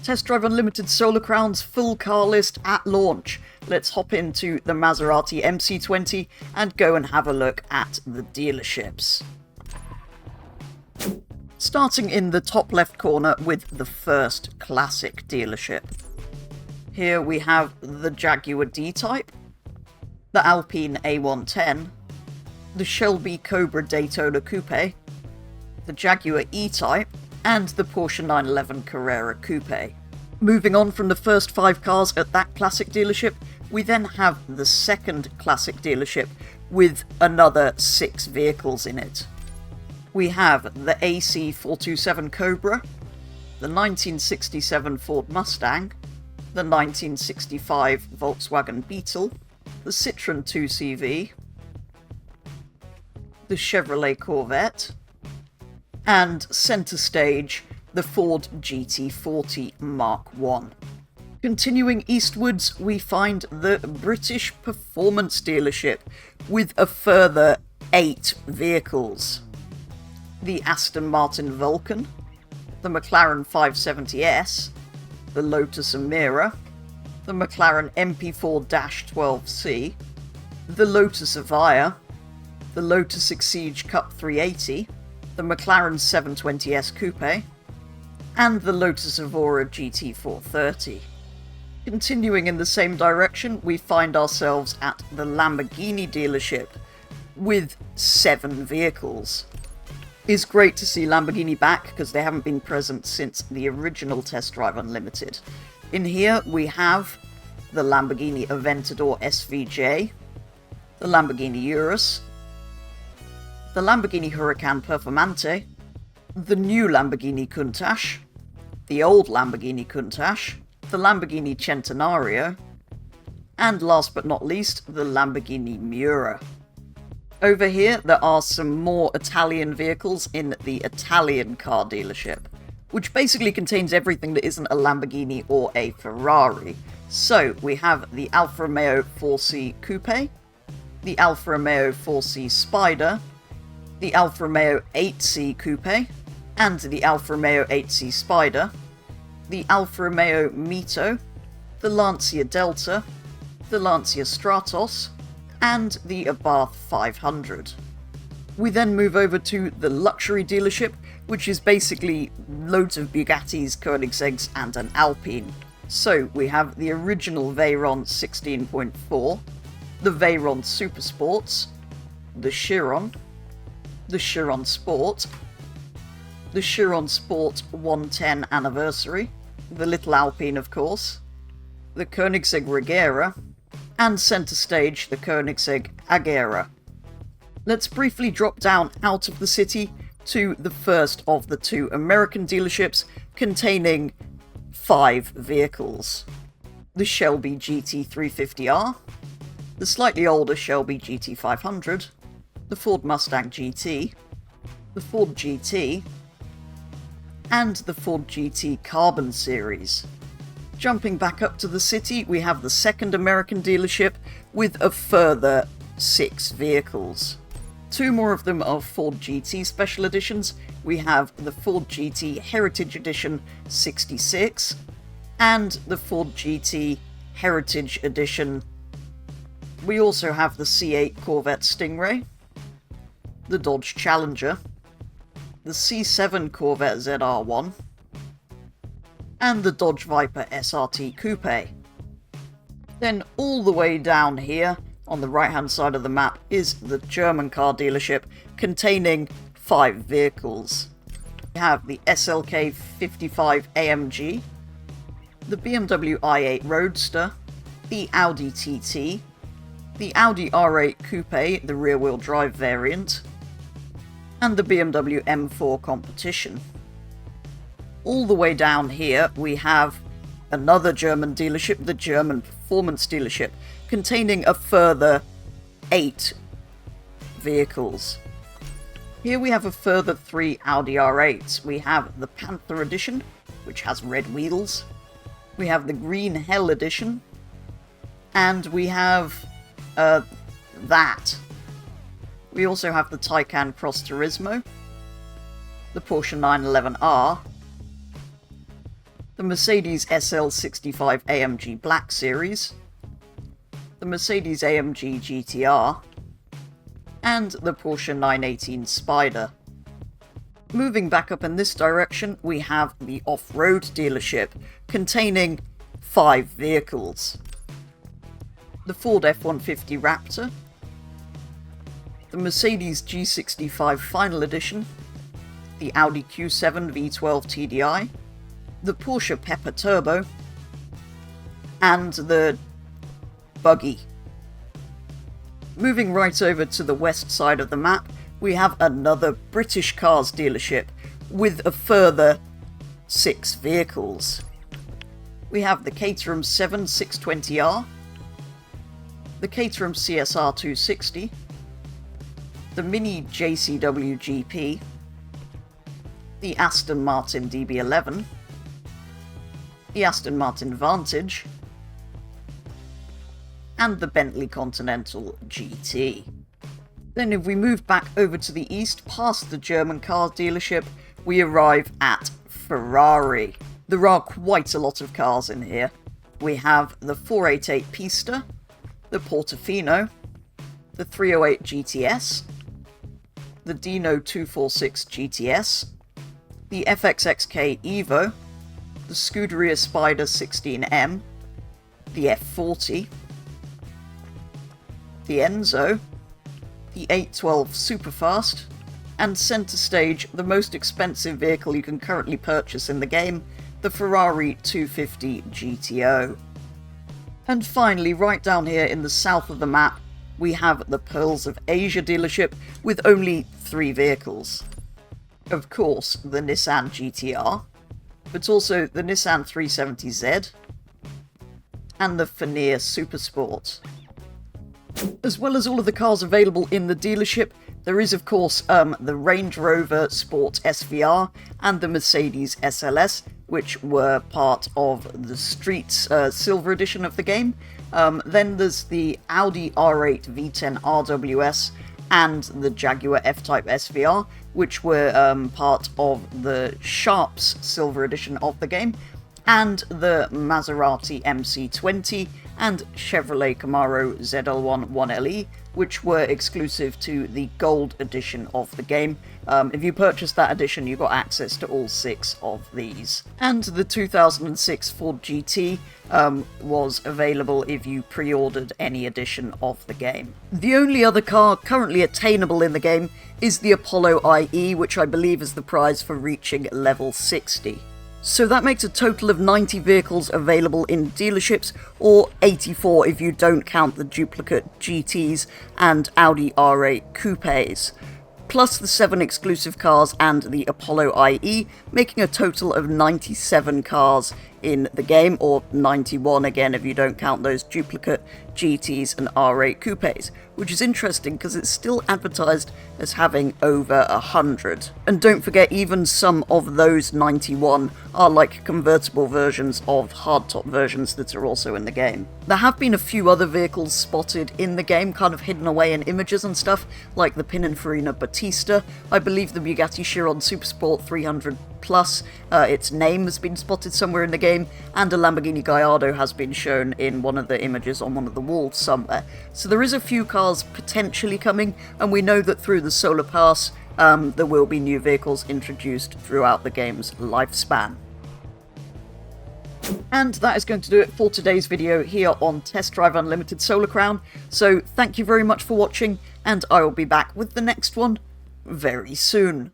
Test Drive Unlimited Solar Crown's full car list at launch. Let's hop into the Maserati MC20 and go and have a look at the dealerships. Starting in the top left corner with the first classic dealership. Here we have the Jaguar D-Type, the Alpine A110, the Shelby Cobra Daytona Coupe, the Jaguar E-Type, and the Porsche 911 Carrera Coupe. Moving on from the first 5 cars at that classic dealership, we then have the second classic dealership with another 6 vehicles in it. We have the AC427 Cobra, the 1967 Ford Mustang, the 1965 Volkswagen Beetle, the Citroën 2CV, the Chevrolet Corvette, and centre stage, the Ford GT40 Mark I. Continuing eastwards, we find the British Performance dealership with a further 8 vehicles. The Aston Martin Vulcan, the McLaren 570S, the Lotus Emira, the McLaren MP4-12C, the Lotus Evija, the Lotus Exige Cup 380, the McLaren 720S Coupe, and the Lotus Evora GT430. Continuing in the same direction, we find ourselves at the Lamborghini dealership with 7 vehicles. It's great to see Lamborghini back because they haven't been present since the original Test Drive Unlimited. In here we have the Lamborghini Aventador SVJ, the Lamborghini Urus, the Lamborghini Huracan Performante, the new Lamborghini Countach, the old Lamborghini Countach, the Lamborghini Centenario, and last but not least, the Lamborghini Miura. Over here, there are some more Italian vehicles in the Italian car dealership, which basically contains everything that isn't a Lamborghini or a Ferrari. So, we have the Alfa Romeo 4C Coupe, the Alfa Romeo 4C Spider, the Alfa Romeo 8C Coupe, and the Alfa Romeo 8C Spider, the Alfa Romeo Mito, the Lancia Delta, the Lancia Stratos, and the Abarth 500. We then move over to the luxury dealership, which is basically loads of Bugattis, Koenigseggs, and an Alpine. So we have the original Veyron 16.4, the Veyron Supersports, the Chiron Sport, the Chiron Sport 110 Anniversary, the Little Alpine of course, the Koenigsegg Regera, and centre stage the Koenigsegg Agera. Let's briefly drop down out of the city to the first of the 2 American dealerships containing 5 vehicles. The Shelby GT350R, the slightly older Shelby GT500, the Ford Mustang GT, the Ford GT, and the Ford GT Carbon Series. Jumping back up to the city, we have the second American dealership with a further 6 vehicles. 2 more of them are Ford GT Special Editions. We have the Ford GT Heritage Edition 66 and the Ford GT Heritage Edition. We also have the C8 Corvette Stingray, the Dodge Challenger, the C7 Corvette ZR1, and the Dodge Viper SRT Coupe. Then all the way down here, on the right hand side of the map, is the German car dealership containing 5 vehicles. We have the SLK 55 AMG, the BMW i8 Roadster, the Audi TT, the Audi R8 Coupe, the rear-wheel drive variant, and the BMW M4 Competition. All the way down here we have another German dealership, the German Performance dealership, containing a further 8 vehicles. Here we have a further 3 Audi R8s. We have the Panther Edition, which has red wheels. We have the Green Hell Edition. And we have that. We also have the Taycan Cross Turismo, the Porsche 911R, the Mercedes SL65 AMG Black Series, the Mercedes AMG GTR, and the Porsche 918 Spyder. Moving back up in this direction, we have the off-road dealership, containing 5 vehicles. The Ford F-150 Raptor, the Mercedes G65 Final Edition, the Audi Q7 V12 TDI, the Porsche Pepper Turbo, and the Buggy. Moving right over to the west side of the map, we have another British Cars dealership with a further 6 vehicles. We have the Caterham 7 620R, the Caterham CSR 260, the Mini JCW GP, the Aston Martin DB11, the Aston Martin Vantage, and the Bentley Continental GT. Then if we move back over to the east, past the German car dealership, we arrive at Ferrari. There are quite a lot of cars in here. We have the 488 Pista, the Portofino, the 308 GTS, the Dino 246 GTS, the FXXK Evo, the Scuderia Spider 16M, the F40, the Enzo, the 812 Superfast, and centre stage, the most expensive vehicle you can currently purchase in the game, the Ferrari 250 GTO. And finally, right down here in the south of the map, we have the Pearls of Asia dealership with only 3 vehicles. Of course, the Nissan GTR, but also the Nissan 370Z, and the Fenir Supersport. As well as all of the cars available in the dealership, there is of course the Range Rover Sport SVR and the Mercedes SLS, which were part of the Streets Silver Edition of the game. Then there's the Audi R8 V10 RWS and the Jaguar F-Type SVR, which were part of the Sharps Silver Edition of the game, and the Maserati MC20 and Chevrolet Camaro ZL1 1LE, which were exclusive to the Gold Edition of the game. If you purchased that edition, you got access to all 6 of these. And the 2006 Ford GT was available if you pre-ordered any edition of the game. The only other car currently attainable in the game is the Apollo IE, which I believe is the prize for reaching level 60. So that makes a total of 90 vehicles available in dealerships, or 84 if you don't count the duplicate GTs and Audi R8 coupes, plus the 7 exclusive cars and the Apollo IE, making a total of 97 cars in the game, or 91 again if you don't count those duplicate GTs and R8 coupes, which is interesting because it's still advertised as having over 100. And don't forget, even some of those 91 are like convertible versions of hardtop versions that are also in the game. There have been a few other vehicles spotted in the game, kind of hidden away in images and stuff, like the Pininfarina Battista. I believe the Bugatti Chiron Supersport 300 Plus, its name has been spotted somewhere in the game, and a Lamborghini Gallardo has been shown in one of the images on one of the walls somewhere. So there is a few cars potentially coming, and we know that through the Solar Pass, there will be new vehicles introduced throughout the game's lifespan. And that is going to do it for today's video here on Test Drive Unlimited Solar Crown. So thank you very much for watching, and I will be back with the next one very soon.